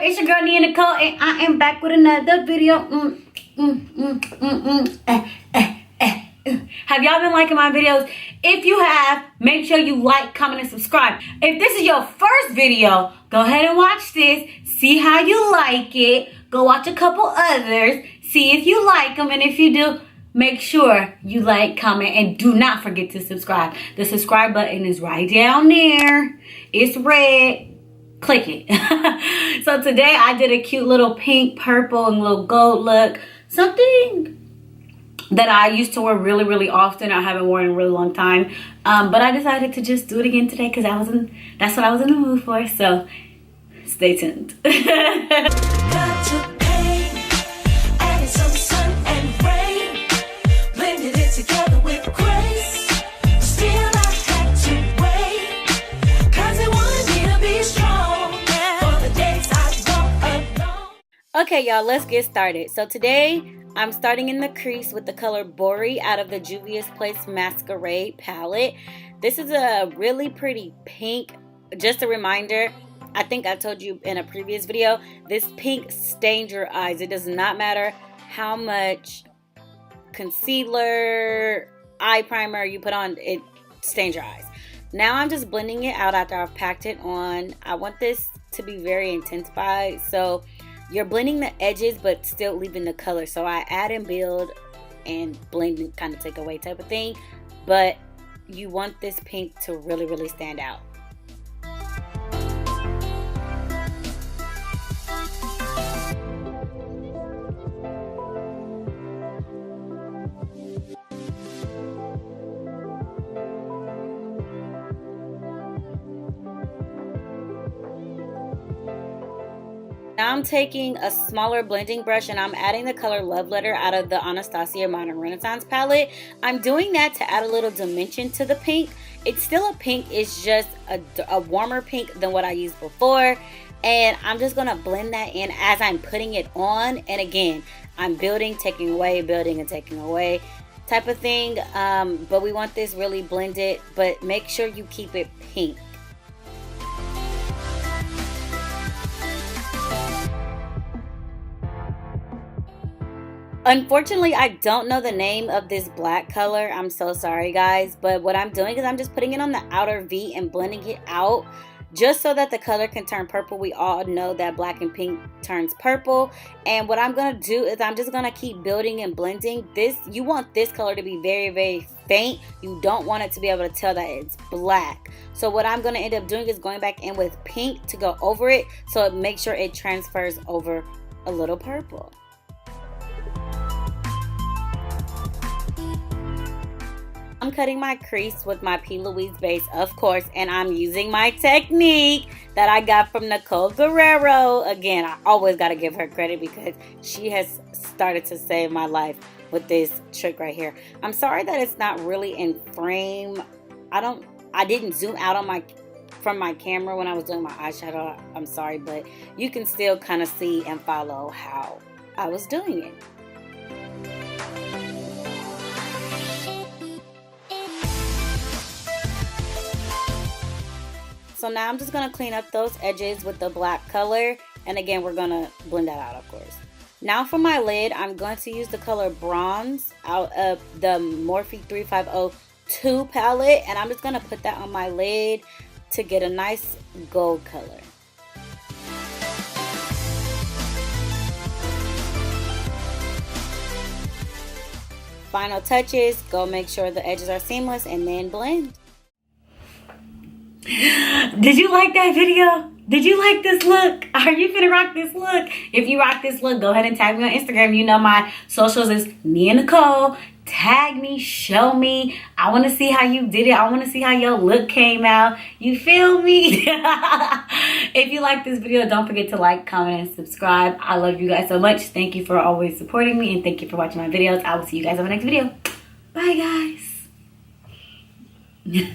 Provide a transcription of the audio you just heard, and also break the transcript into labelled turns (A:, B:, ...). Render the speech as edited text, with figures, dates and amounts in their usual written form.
A: It's your girl NeyahNecole, and I am back with another video. Have y'all been liking my videos? If you have, make sure you like, comment, and subscribe. If this is your first video, go ahead and watch this. See how you like it. Go watch a couple others. See if you like them, and if you do, make sure you like, comment, and do not forget to subscribe. The subscribe button is right down there. It's red. Click it. So today I did a cute little pink, purple, and little gold look. Something that I used to wear really often. I haven't worn in a really long time. But I decided to just do it again today because that's what I was in the mood for. So stay tuned. Okay, y'all, let's get started. So today I'm starting in the crease with the color Bori out of the Juvia's Place Masquerade palette. This is a really pretty pink. Just a reminder, I think I told you in a previous video, this pink stains your eyes. It does not matter how much concealer, eye primer you put on, it stains your eyes. Now I'm just blending it out after I've packed it on. I want this to be very intensified, so you're blending the edges but still leaving the color. So I add and build and blend and kind of take away type of thing. But you want this pink to really stand out. Now I'm taking a smaller blending brush and I'm adding the color Love Letter out of the Anastasia Modern Renaissance palette. I'm doing that to add a little dimension to the pink. It's still a pink, it's just a warmer pink than what I used before. And I'm just going to blend that in as I'm putting it on. And again, I'm building, taking away, building and taking away type of thing. But we want this really blended, but make sure you keep it pink. Unfortunately, I don't know the name of this black color. I'm so sorry, guys. But what I'm doing is I'm just putting it on the outer V and blending it out just so that the color can turn purple. We all know that black and pink turns purple. And what I'm going to do is I'm just going to keep building and blending this. You want this color to be very faint. You don't want it to be able to tell that it's black. So what I'm going to end up doing is going back in with pink to go over it. So it makes sure it transfers over a little purple. I'm cutting my crease with my P. Louise base, of course, and I'm using my technique that I got from Nicole Guerrero. Again, I always got to give her credit because she has started to save my life with this trick right here. I'm sorry that it's not really in frame. I didn't zoom out on from my camera when I was doing my eyeshadow. I'm sorry, but you can still kind of see and follow how I was doing it. So now I'm just going to clean up those edges with the black color. And again, we're going to blend that out, of course. Now for my lid, I'm going to use the color Bronze out of the Morphe 3502 palette. And I'm just going to put that on my lid to get a nice gold color. Final touches, go make sure the edges are seamless and then blend. Did you like that video? Did you like this look? Are you finna rock this look? If you rock this look, go ahead and tag me on Instagram. You know my socials is NeyahNecole. Tag me, show me. I want to see how you did it. I want to see how your look came out. You feel me? If you like this video, don't forget to like, comment, and subscribe. I love you guys so much. Thank you for always supporting me, and thank you for watching my videos. I will see you guys on my next video. Bye, guys.